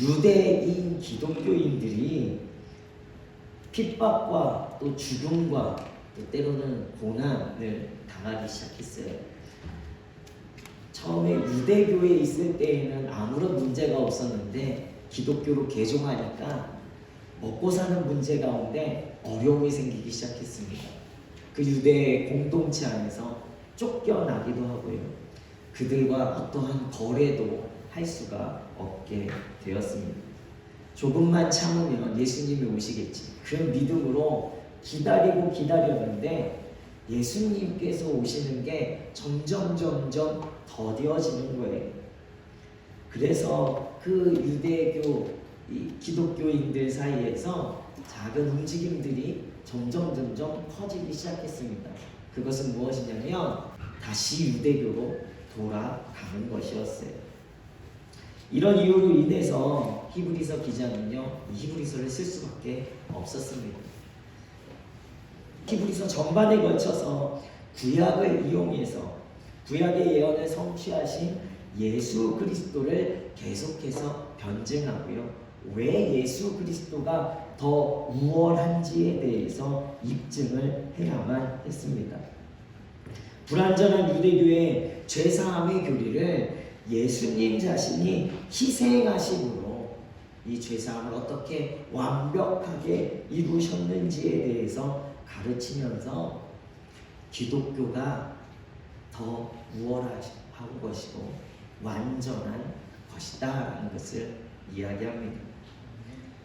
유대인 기독교인들이 핍박과 또 죽음과 또 때로는 고난을 당하기 시작했어요. 처음에 유대교에 있을 때에는 아무런 문제가 없었는데 기독교로 개종하니까 먹고 사는 문제 가운데 어려움이 생기기 시작했습니다. 그 유대 공동체 안에서 쫓겨나기도 하고요. 그들과 어떠한 거래도 할 수가 없게 되었습니다. 조금만 참으면 예수님이 오시겠지. 그 믿음으로 기다리고 기다렸는데 예수님께서 오시는 게 점점 더뎌지는 거예요. 그래서 그 유대교 기독교인들 사이에서 작은 움직임들이 점점 커지기 시작했습니다. 그것은 무엇이냐면 다시 유대교로 돌아가는 것이었어요. 이런 이유로 인해서 히브리서 기자는요, 이 히브리서를 쓸 수밖에 없었습니다. 히브리서 전반에 걸쳐서 구약을 이용해서 구약의 예언을 성취하신 예수 그리스도를 계속해서 변증하고요. 왜 예수 그리스도가 더 우월한지에 대해서 입증을 해야만 했습니다. 불완전한 유대교의 죄사함의 교리를 예수님 자신이 희생하심으로 이 죄사함을 어떻게 완벽하게 이루셨는지에 대해서 가르치면서 기독교가 더 우월한 것이고 완전한 것이다 라는 것을 이야기합니다.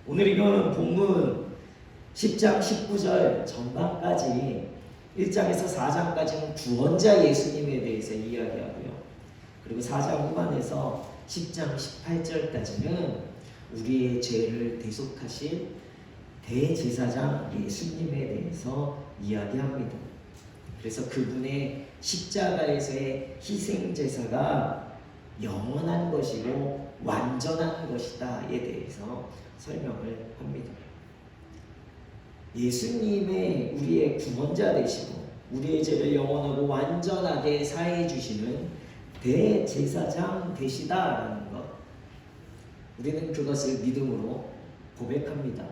오늘 이거는 본문 10장 19절 전반까지 1장에서 4장까지는 구원자 예수님에 대해서 이야기하고요. 그리고 4장 후반에서 10장 18절까지는 우리의 죄를 대속하실 대제사장 예수님에 대해서 이야기합니다. 그래서 그분의 십자가에서의 희생제사가 영원한 것이고 완전한 것이다에 대해서 설명을 합니다. 예수님의 우리의 구원자 되시고 우리의 죄를 영원하고 완전하게 사해 주시는 대제사장 되시다라는 것, 우리는 그것을 믿음으로 고백합니다.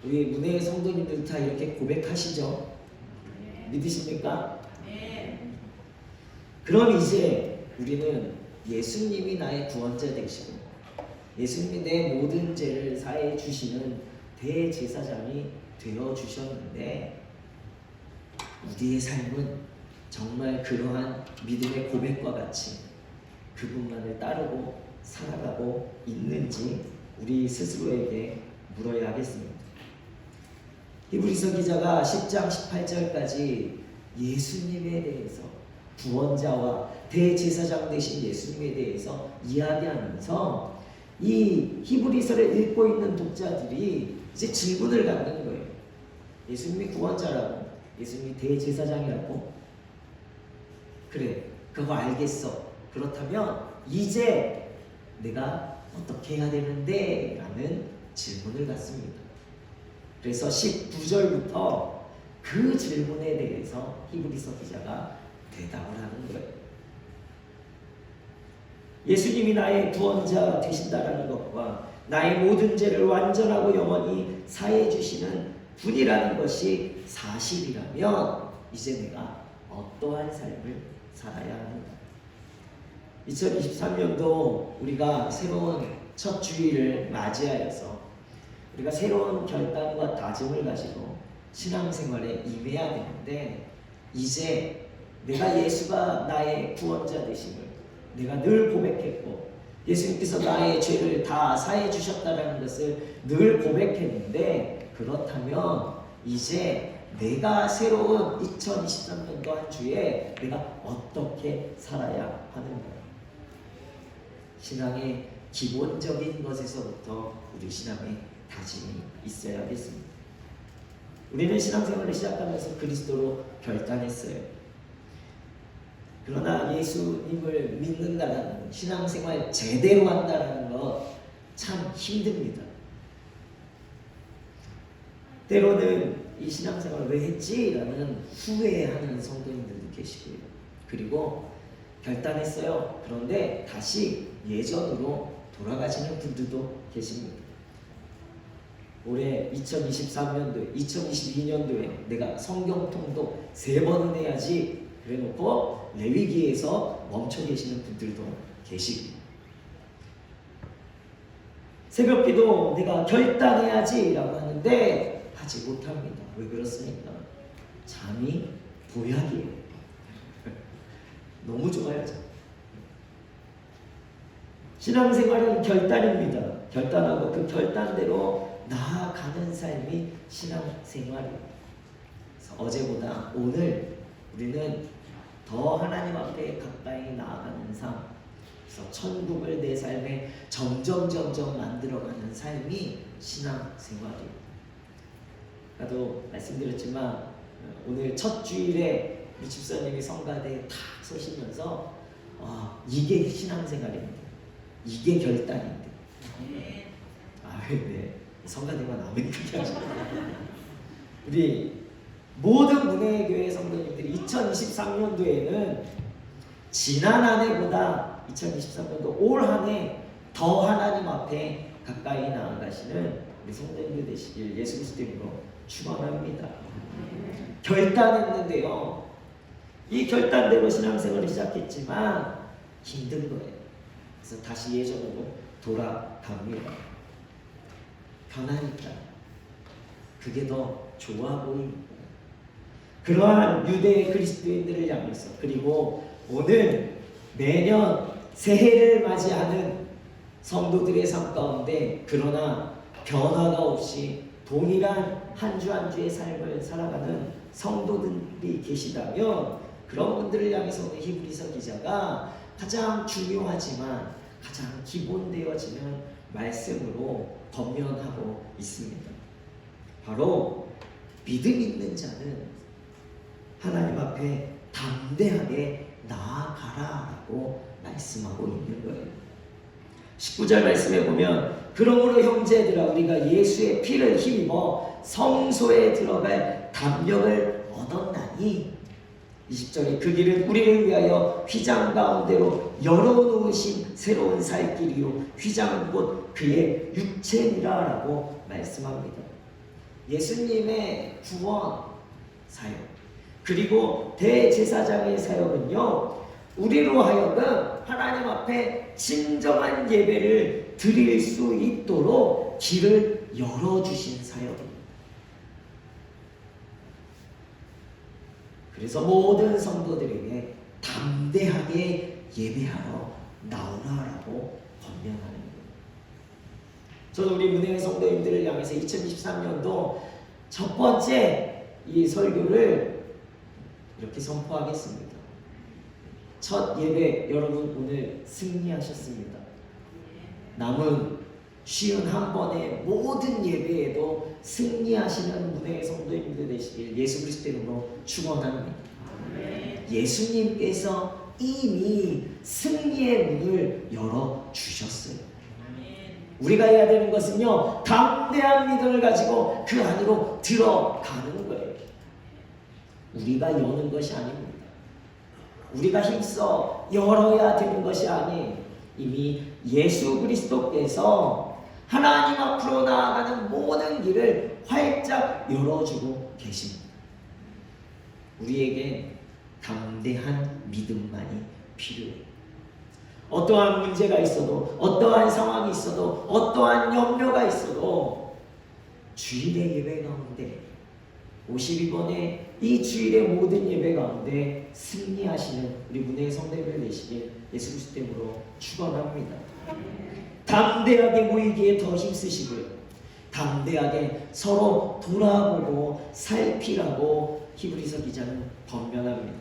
우리 문혜의 성도님들 다 이렇게 고백하시죠? 네. 믿으십니까? 네. 그럼 이제 우리는 예수님이 나의 구원자 되시고 예수님이 내 모든 죄를 사해 주시는 대제사장이 되어 주셨는데 우리의 삶은 정말 그러한 믿음의 고백과 같이 그분만을 따르고 살아가고 있는지 우리 스스로에게 물어야 하겠습니다. 히브리서 기자가 10장 18절까지 예수님에 대해서 구원자와 대제사장 되신 예수님에 대해서 이야기하면서 이 히브리서를 읽고 있는 독자들이 이제 질문을 갖는 거예요. 예수님이 구원자라고, 예수님이 대제사장이라고? 그래, 그거 알겠어. 그렇다면 이제 내가 어떻게 해야 되는데? 라는 질문을 갖습니다. 그래서 19절부터 그 질문에 대해서 히브리서 기자가 대답을 하는 거예요. 예수님이 나의 구원자 되신다라는 것과 나의 모든 죄를 완전하고 영원히 사해 주시는 분이라는 것이 사실이라면 이제 내가 어떠한 삶을 살아야 하는가? 2023년도 우리가 새로운 첫 주일을 맞이하여서 우리가 새로운 결단과 다짐을 가지고 신앙생활에 임해야 되는데 이제 내가 예수가 나의 구원자 되심을 내가 늘 고백했고 예수님께서 나의 죄를 다 사해 주셨다는 것을 늘 고백했는데 그렇다면 이제 내가 새로운 2023년도 한 주에 내가 어떻게 살아야 하는가? 신앙의 기본적인 것에서부터 우리 신앙의 다짐이 있어야겠습니다. 우리는 신앙생활을 시작하면서 그리스도로 결단했어요. 그러나 예수님을 믿는다는 신앙생활 제대로 한다는 것 참 힘듭니다. 때로는 이 신앙생활을 왜 했지? 라는 후회하는 성도님들도 계시고요. 그리고 결단했어요. 그런데 다시 예전으로 돌아가시는 분들도 계십니다. 올해 2023년도에 2022년도에 내가 성경 통독 3번은 해야지 그래놓고 레위기에서 멈춰 계시는 분들도 계시고, 새벽기도 내가 결단해야지 라고 하는데 하지 못합니다. 왜 그렇습니까? 잠이 보약이에요. 너무 좋아요. 신앙생활은 결단입니다. 결단하고 그 결단대로 나아가는 삶이 신앙생활이에요. 그래서 어제보다 오늘 우리는 더 하나님 앞에 가까이 나아가는 삶, 그래서 천국을 내 삶에 점점 만들어가는 삶이 신앙생활이에요. 아까도 말씀드렸지만 오늘 첫 주일에 우리 집사님이 성가대에 탁 서시면서 이게 신앙생활입니다. 이게 결단인데. 네. 성가대만 아멘 크게 하시고. 우리 모든 문혜교회 성도님들이 2023년도에는 지난 한 해보다 2023년도 올 한 해 더 하나님 앞에 가까이 나아가시는 우리 성도님들 되시길 예수 그리스도 이름으로 축원합니다. 결단했는데요, 이 결단대로 신앙생활을 시작했지만 힘든 거예요. 그래서 다시 예전으로 돌아갑니다. 편하니까 그게 더 좋아 보입니다. 그러한 유대 그리스도인들을 향해서, 그리고 오늘 매년 새해를 맞이하는 성도들의 삶 가운데 그러나 변화가 없이 동일한 한 주 한 주의 삶을 살아가는 성도들이 계시다면 그런 분들을 향해서 오늘 히브리서 기자가 가장 중요하지만 가장 기본되어지는 말씀으로 권면하고 있습니다. 바로 믿음 있는 자는 하나님 앞에 담대하게 나아가라라고 말씀하고 있는 거예요. 19절 말씀에 보면 그러므로 형제들아 우리가 예수의 피를 힘입어 성소에 들어갈 담력을 얻었나니, 20절에 그 길은 우리를 위하여 휘장 가운데로 열어놓으신 새로운 살 길이요 휘장은 곧 그의 육체니라 라고 말씀합니다. 예수님의 구원 사역 그리고 대제사장의 사역은요, 우리로 하여금 하나님 앞에 진정한 예배를 드릴 수 있도록 길을 열어주신 사역입니다. 그래서 모든 성도들에게 담대하게 예배하러 나오라라고 권면하는 거예요. 저도 우리 문혜의 성도님들을 향해서 2023년도 첫 번째 이 설교를 이렇게 선포하겠습니다. 첫 예배 여러분 오늘 승리하셨습니다. 남은 51번의 모든 예배에도 승리하시는 문혜의 성도님들 되시길 예수 그리스도 이름으로 축원합니다. 예수님께서 이미 승리의 문을 열어주셨어요. 우리가 해야 되는 것은요, 담대한 믿음을 가지고 그 안으로 들어가는 거예요. 우리가 여는 것이 아닙니다. 우리가 힘써 열어야 되는 것이 아니에요. 이미 예수 그리스도께서 하나님 앞으로 나아가는 모든 길을 활짝 열어주고 계십니다. 우리에게 담대한 믿음만이 필요해요. 어떠한 문제가 있어도, 어떠한 상황이 있어도, 어떠한 염려가 있어도 주일의 예배 가운데 52번의 이 주일의 모든 예배 가운데 승리하시는 우리 문혜의 성도님들 되시길 예수 그리스도 이름으로 축원합니다. 담대하게 모이기에 더 힘쓰시고요, 담대하게 서로 돌아보고 살피라고 히브리서 기자는 권면합니다.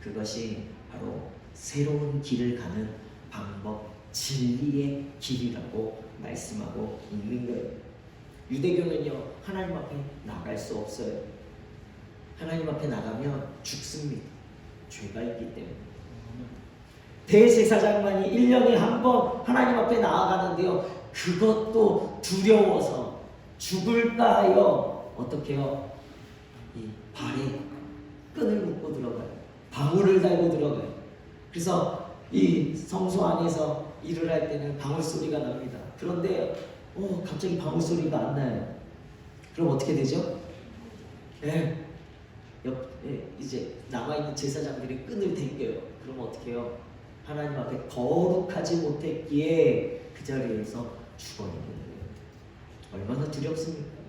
그것이 바로 새로운 길을 가는 방법, 진리의 길이라고 말씀하고 있는 거예요. 유대교는요, 하나님 앞에 나갈 수 없어요. 하나님 앞에 나가면 죽습니다. 죄가 있기 때문에. 대제사장만이 1년에 한 번 하나님 앞에 나아가는데요, 그것도 두려워서 죽을까 하여 어떻게 해요? 이 발에 끈을 묶고 들어가요. 방울을 달고 들어가요. 그래서 이 성소 안에서 일을 할 때는 방울 소리가 납니다. 그런데 갑자기 방울 소리가 안 나요. 그럼 어떻게 되죠? 이제 남아있는 제사장들이 끈을 당겨요. 그럼 어떻게 해요? 하나님 앞에 거룩하지 못했기에 그 자리에서 죽어있는 거예요. 얼마나 두렵습니까?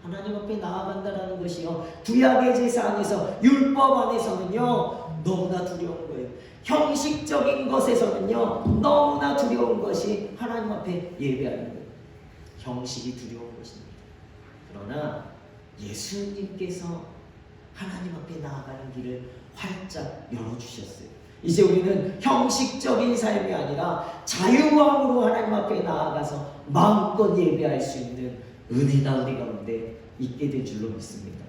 하나님 앞에 나아간다는 것이요, 구약의 제사 안에서, 율법 안에서는요 너무나 두려운 거예요. 형식적인 것에서는요 너무나 두려운 것이 하나님 앞에 예배하는 거예요. 형식이 두려운 것입니다. 그러나 예수님께서 하나님 앞에 나아가는 길을 활짝 열어주셨어요. 이제 우리는 형식적인 삶이 아니라 자유함으로 하나님 앞에 나아가서 마음껏 예배할 수 있는 은혜가 우리 가운데 있게 될 줄로 믿습니다.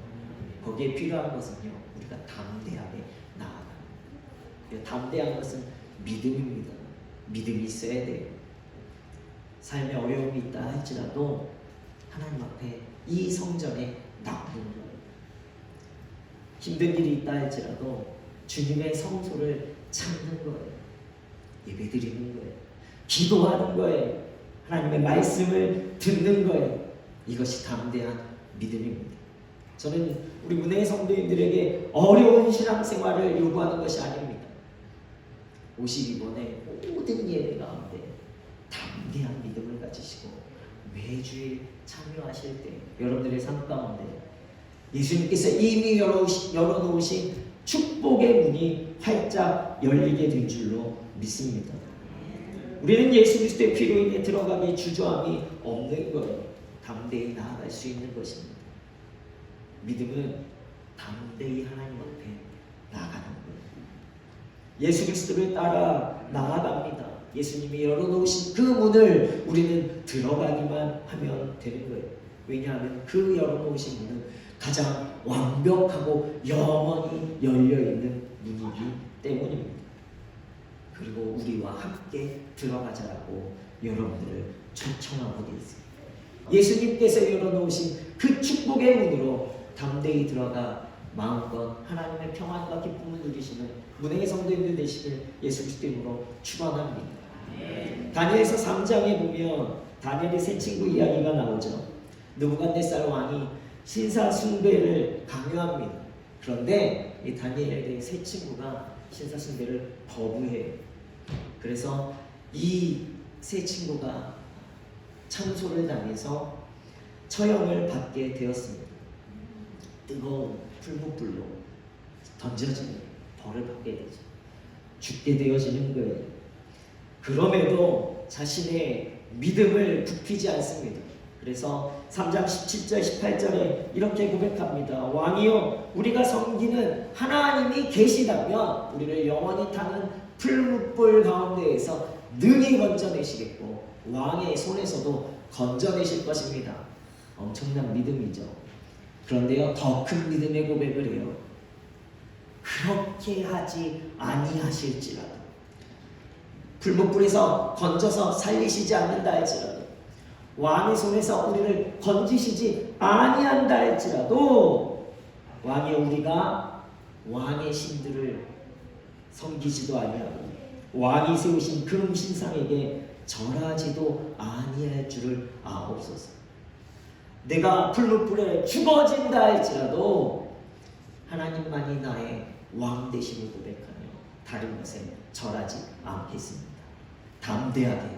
거기에 필요한 것은요, 우리가 담대하게 나아가는 거예요. 담대한 것은 믿음입니다. 믿음이 있어야 돼요. 삶에 어려움이 있다 할지라도 하나님 앞에 이 성전에 나오는 거예요. 힘든 일이 있다 할지라도 주님의 성소를 찾는 거예요. 예배드리는 거예요. 기도하는 거예요. 하나님의 말씀을 듣는 거예요. 이것이 담대한 믿음입니다. 저는 우리 문혜의 성도님들에게 어려운 신앙생활을 요구하는 것이 아닙니다. 52번의 모든 예배 가운데 담대한 믿음을 가지시고 매주일 참여하실 때 여러분들의 삶 가운데 예수님께서 이미 열어놓으신 축복의 문이 활짝 열리게 된 줄로 믿습니다. 우리는 예수 그리스도의 피로 인해 들어가기 주저함이 없는 거예요. 담대히 나아갈 수 있는 것입니다. 믿음은 담대히 하나님 앞에 나아가는 거예요. 예수 그리스도를 따라 나아갑니다. 예수님이 열어놓으신 그 문을 우리는 들어가기만 하면 되는 거예요. 왜냐하면 그 열어놓으신 문은 가장 완벽하고 영원히 열려있는 문이기 때문입니다. 그리고 우리와 함께 들어가자라고 여러분들을 초청하고 있습니다. 예수님께서 열어놓으신 그 축복의 문으로 담대히 들어가 마음껏 하나님의 평안과 기쁨을 누리시는 문혜의 성도님들 되시길 예수 그리스도 이름으로 축원합니다. 다니엘서 3장에 보면 다니엘의 세 친구 이야기가 나오죠. 느부갓네살 왕이 신사 숭배를 강요합니다. 그런데 이 다니엘의 세 친구가 신사 숭배를 거부해요. 그래서 이 세 친구가 참소를 당해서 처형을 받게 되었습니다. 뜨거운 풀무불로 던져지는 벌을 받게 되죠. 죽게 되어지는 거예요. 그럼에도 자신의 믿음을 굽히지 않습니다. 그래서 3장 17절 18절에 이렇게 고백합니다. 왕이여, 우리가 섬기는 하나님이 계시다면 우리를 영원히 타는 풀무불 가운데에서 능히 건져내시겠고 왕의 손에서도 건져내실 것입니다. 엄청난 믿음이죠. 그런데요, 더 큰 믿음의 고백을 해요. 그렇게 하지 아니하실지라도, 풀무불에서 건져서 살리시지 않는다 할지라도, 왕의 손에서 우리를 건지시지 아니한다 할지라도, 왕이 우리가 왕의 신들을 섬기지도 아니하고 왕이 세우신 금신상에게 절하지도 아니할 줄을 아옵소서. 내가 풀무불에 죽어진다 할지라도 하나님만이 나의 왕 되심을 고백하며 다른 것에 절하지 않겠습니다. 담대하게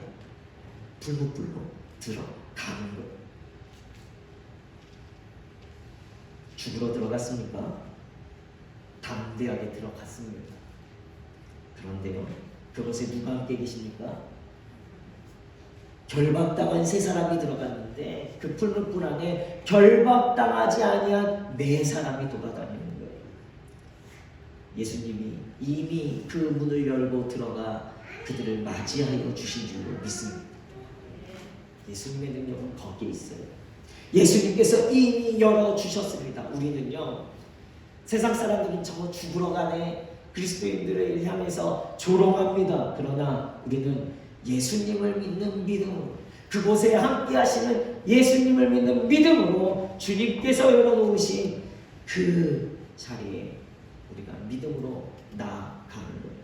풀무불로 들어가는 것. 죽으러 들어갔습니까? 담대하게 들어갔습니다. 그런데요, 그곳에 누가 함께 계십니까? 결박당한 세 사람이 들어갔는데 그 풀무불 안에 결박당하지 아니한 네 사람이 돌아다니는 거예요. 예수님이 이미 그 문을 열고 들어가 그들을 맞이하여 주신 줄로 믿습니다. 예수님의 능력은 거기에 있어요. 예수님께서 이미 열어주셨습니다. 우리는요, 세상 사람들은 저 죽으러 가네, 그리스도인들을 향해서 조롱합니다. 그러나 우리는 예수님을 믿는 믿음으로, 그곳에 함께 하시는 예수님을 믿는 믿음으로 주님께서 열어놓으신 그 자리에 우리가 믿음으로 나아가는 거예요.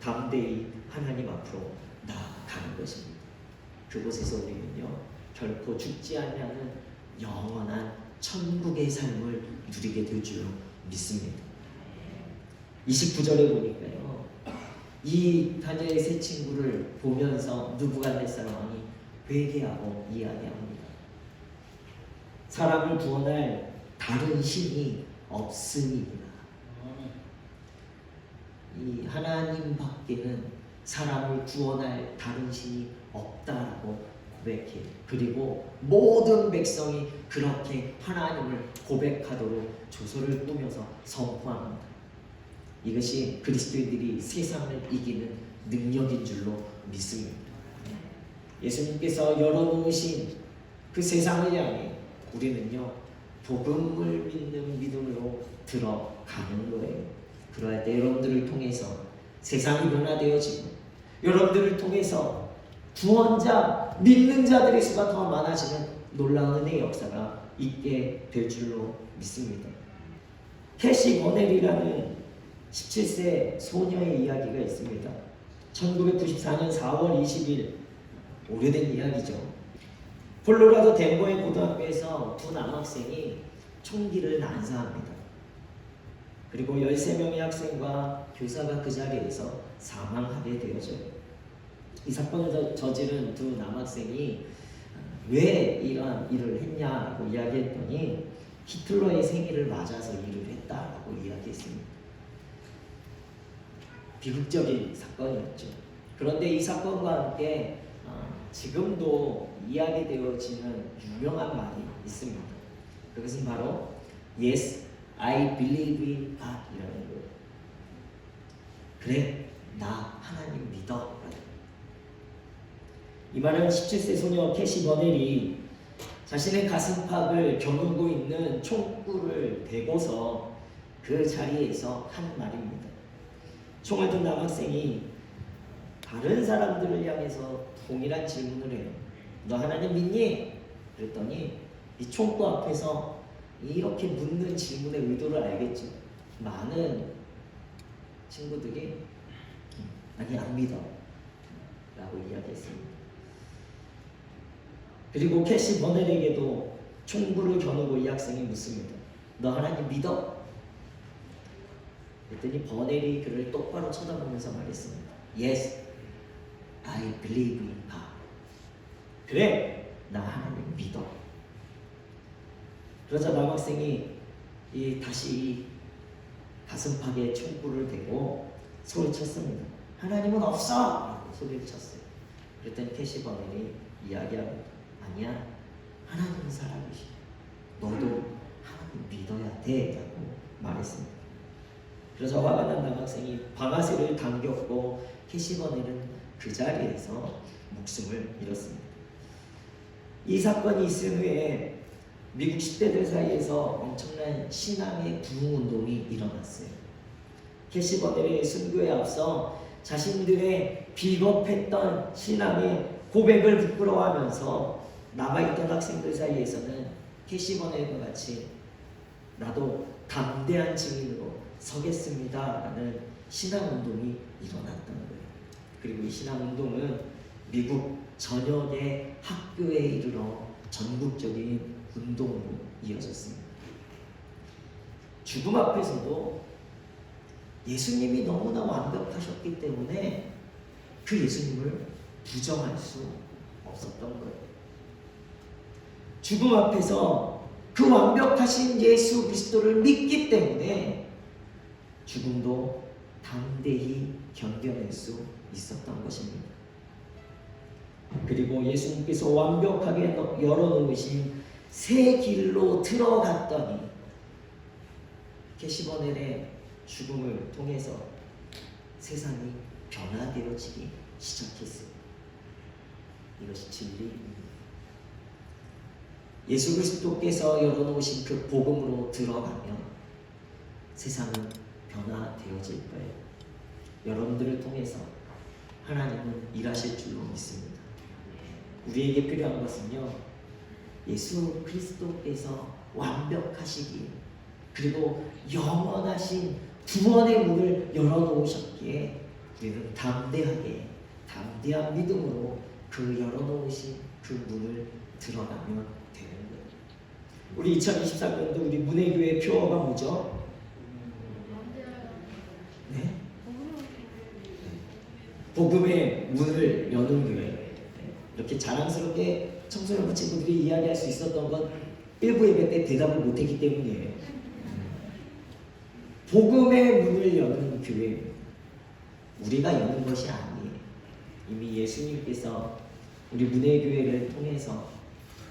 담대히 하나님 앞으로 나아가는 것입니다. 그곳에서 우리는요 결코 죽지 않냐는 영원한 천국의 삶을 누리게 될 줄로 믿습니다. 29절에 보니까요 이 다니엘의 세 친구를 보면서 느부갓네살 왕이 회개하고 이야기합니다. 사람을 구원할 다른 신이 없으니라. 이 하나님 밖에는 사람을 구원할 다른 신이 없다라고 고백해. 그리고 모든 백성이 그렇게 하나님을 고백하도록 조서를 꾸며서 선포합니다. 이것이 그리스도인들이 세상을 이기는 능력인 줄로 믿습니다. 예수님께서 열어놓으신 그 세상을 향해 우리는요 복음을 믿는 믿음으로 들어가는 거예요. 그럴 때 여러분들을 통해서 세상이 변화되어지고 여러분들을 통해서 구원자, 믿는 자들의 수가 더 많아지는 놀라운 은혜의 역사가 있게 될 줄로 믿습니다. 캐시 버넬이라는 17세 소녀의 이야기가 있습니다. 1994년 4월 20일 오래된 이야기죠. 콜로라도 덴버의 고등학교에서 두 남학생이 총기를 난사합니다. 그리고 13명의 학생과 교사가 그 자리에서 사망하게 되어져요. 이 사건을 저지른 두 남학생이 왜 이러한 일을 했냐고 이야기했더니 히틀러의 생일을 맞아서 일을 했다고 이야기했습니다. 비극적인 사건이었죠. 그런데 이 사건과 함께 지금도 이야기되어지는 유명한 말이 있습니다. 그것은 바로 Yes, I believe in God이라는 거예요. 그래, 나 하나님 믿어. 이 말은 17세 소녀 캐시 버넬이 자신의 가슴팍을 겨누고 있는 총구를 대고서 그 자리에서 한 말입니다. 총을 든 남학생이 다른 사람들을 향해서 동일한 질문을 해요. 너 하나님 믿니? 그랬더니 이 총구 앞에서 이렇게 묻는 질문의 의도를 알겠죠. 많은 친구들이 아니 안 믿어 라고 이야기했습니다. 그리고 캐시 버넬에게도 총구를 겨누고 이 학생이 묻습니다. 너 하나님 믿어? 그랬더니 버넬이 그를 똑바로 쳐다보면서 말했습니다. Yes, I believe in God. 그래, 나 하나님 믿어. 그러자 남학생이 다시 가슴팍에 총구를 대고 소리쳤습니다. 하나님은 없어! 소리를 쳤어요. 그랬더니 캐시 버넬이 이야기합니다. 아니야, 하나님은 살아계시오. 너도 하나님 믿어야 돼 라고 말했습니다. 그래서 화가 난 남학생이 방아쇠를 당겼고 캐시 버넬은 그 자리에서 목숨을 잃었습니다. 이 사건이 있은 후에 미국 10대들 사이에서 엄청난 신앙의 부흥운동이 일어났어요. 캐시 버넬의 순교에 앞서 자신들의 비겁했던 신앙의 고백을 부끄러워하면서 남아있던 학생들 사이에서는 캐시 버넬과 같이 나도 담대한 증인으로 서겠습니다 라는 신앙운동이 일어났던 거예요. 그리고 이 신앙운동은 미국 전역의 학교에 이르러 전국적인 운동으로 이어졌습니다. 죽음 앞에서도 예수님이 너무나 완벽하셨기 때문에 그 예수님을 부정할 수 없었던 거예요. 죽음 앞에서 그 완벽하신 예수 그리스도를 믿기 때문에 죽음도 담대히 견뎌낼 수 있었던 것입니다. 그리고 예수님께서 완벽하게 열어놓으신 새 길로 들어갔더니 캐시 버넬의 죽음을 통해서 세상이 변화되어지기 시작했습니다. 이것이 진리입니다. 예수 그리스도께서 열어놓으신 그 복음으로 들어가면 세상은 변화되어질 거예요. 여러분들을 통해서 하나님은 일하실 줄로 믿습니다. 우리에게 필요한 것은요, 예수 그리스도께서 완벽하시기에 그리고 영원하신 구원의 문을 열어놓으셨기에 우리는 담대한 믿음으로 그 열어놓으신 그 문을 들어가면 되는 거예요. 우리 2023년도 우리 문해교회 표어가 뭐죠? 네? 복음의 문을 여는 교회. 이렇게 자랑스럽게 청소년 친구들이 이야기할 수 있었던 건 일부 예배 때 대답을 못했기 때문이에요. 복음의 문을 여는 교회. 우리가 여는 것이 아니에요. 이미 예수님께서 우리 문해교회를 통해서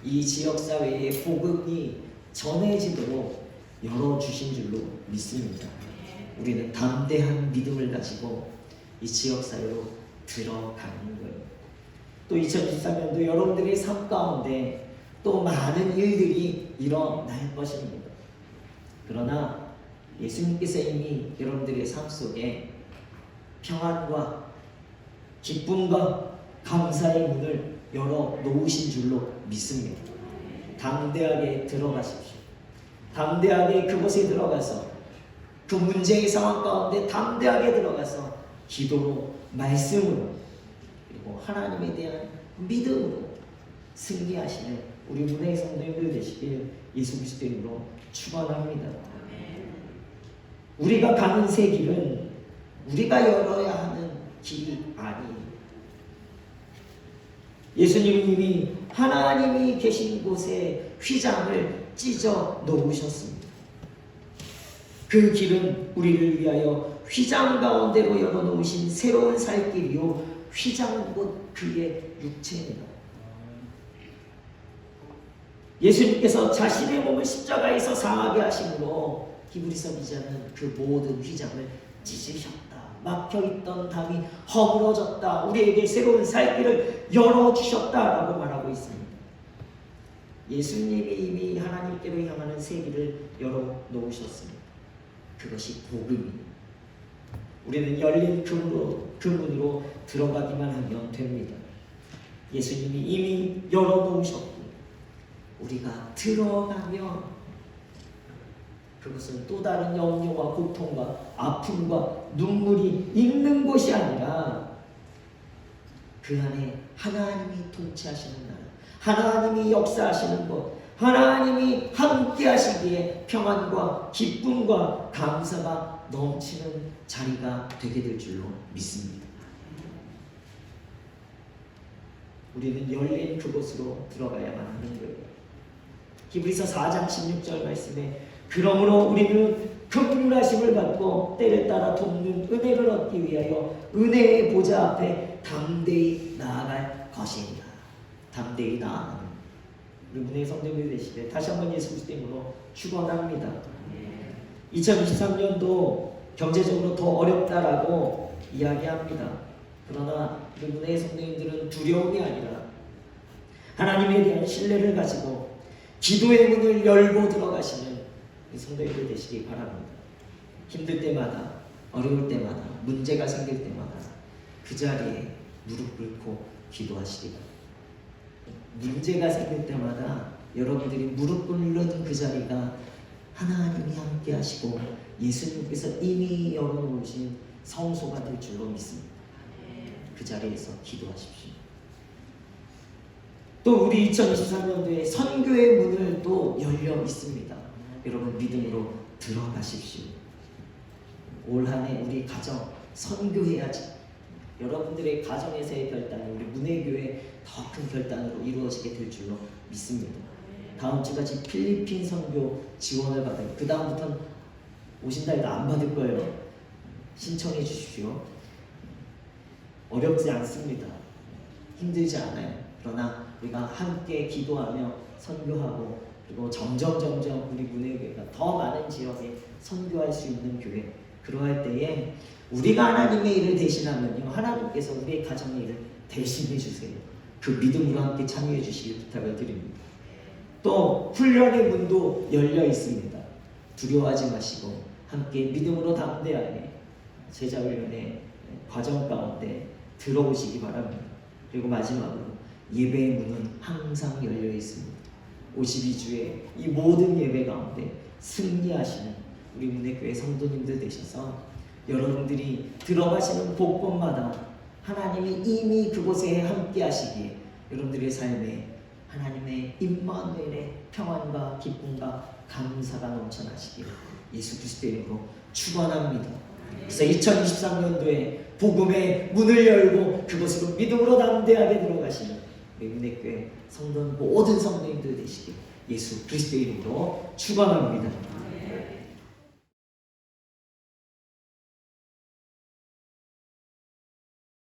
이 지역사회에 복음이 전해지도록 열어주신 줄로 믿습니다. 우리는 담대한 믿음을 가지고 이 지역사회로 들어가는 거예요. 또 2023년도 여러분들의 삶 가운데 또 많은 일들이 일어날 것입니다. 그러나 예수님께서 이미 여러분들의 삶 속에 평안과 기쁨과 감사의 문을 열어 놓으신 줄로 믿습니다. 담대하게 들어가십시오. 담대하게 그곳에 들어가서 그 문제의 상황 가운데 담대하게 들어가서 기도로, 말씀으로, 그리고 하나님에 대한 믿음으로 승리하시는 우리 문해의 성도님들 되시길 예수 그리스도 이름으로 축원합니다. 우리가 가는 새 길은 우리가 열어야 하는 길이 아니에요. 예수님이 하나님이 계신 곳에 휘장을 찢어 놓으셨습니다. 그 길은 우리를 위하여 휘장 가운데로 열어놓으신 새로운 살 길이요, 휘장은 곧 그의 육체입니다. 예수님께서 자신의 몸을 십자가에서 상하게 하심으로 히브리서 기자는 그 모든 휘장을 찢으셨다. 막혀있던 담이 허물어졌다. 우리에게 새로운 살 길을 열어주셨다라고 말하고 있습니다. 예수님이 이미 하나님께로 향하는 새 길을 열어놓으셨습니다. 그것이 복음입니다. 우리는 열린 그 문으로 들어가기만 하면 됩니다. 예수님이 이미 열어놓으셨고 우리가 들어가면 그것은 또 다른 염려와 고통과 아픔과 눈물이 있는 곳이 아니라 그 안에 하나님이 통치하시는 나라, 하나님이 역사하시는 것, 하나님이 함께 하시기에 평안과 기쁨과 감사가 넘치는 자리가 되게 될 줄로 믿습니다. 우리는 열린 그곳으로 들어가야만 하는 거예요. 히브리서 4장 16절 말씀에 그러므로 우리는 긍휼하심을 받고 때를 따라 돕는 은혜를 얻기 위하여 은혜의 보좌 앞에 담대히 나아갈 것입니다. 담대히 나아가는 우리 문해의 성도님들 되시길 다시 한번 예수 그리스도 이름으로 축원합니다. 2023년도 경제적으로 더 어렵다라고 이야기합니다. 그러나 우리 문해의 성도님들은 두려움이 아니라 하나님에 대한 신뢰를 가지고 기도의 문을 열고 들어가시는 성도님들 되시기 바랍니다. 힘들 때마다, 어려울 때마다, 문제가 생길 때마다 그 자리에 무릎 꿇고 기도하시기 바랍니다. 문제가 생길 때마다 여러분들이 무릎 꿇는 그 자리가 하나님이 함께 하시고 예수님께서 이미 열어놓으신 성소가 될 줄로 믿습니다. 그 자리에서 기도하십시오. 또 우리 2023년도에 선교의 문을 또 열려 있습니다. 여러분 믿음으로 들어가십시오. 올 한 해 우리 가정 선교해야지. 여러분들의 가정에서의 결단이 우리 문해교회 더 큰 결단으로 이루어지게 될 줄로 믿습니다. 다음 주까지 필리핀 선교 지원을 받아요. 그 다음부터는 오신다 해도 안 받을 거예요. 신청해 주십시오. 어렵지 않습니다. 힘들지 않아요. 그러나 우리가 함께 기도하며 선교하고 그리고 점점 우리 문해교회가 더 많은 지역에 선교할 수 있는 교회, 그러할 때에 우리가 하나님의 일을 대신하면요, 하나님께서 우리의 가정의 일을 대신해 주세요. 그 믿음으로 함께 참여해 주시길 부탁을 드립니다. 또 훈련의 문도 열려 있습니다. 두려워하지 마시고 함께 믿음으로 담대하게 제자훈련의 과정 가운데 들어오시기 바랍니다. 그리고 마지막으로 예배의 문은 항상 열려 있습니다. 52주의 이 모든 예배 가운데 승리하시는 우리 문해교회 성도님들 되셔서 여러분들이 들어가시는 곳곳마다 하나님이 이미 그곳에 함께 하시기에 여러분들의 삶에 하나님의 임마누엘의 평안과 기쁨과 감사가 넘쳐나시기를 예수 그리스도의 이름으로 축원합니다. 그래서 2023년도에 복음의 문을 열고 그것으로 믿음으로 담대하게 들어가시는 우리 은혜교회 성도 모든 성도님들 되시길 예수 그리스도의 이름으로 축원합니다.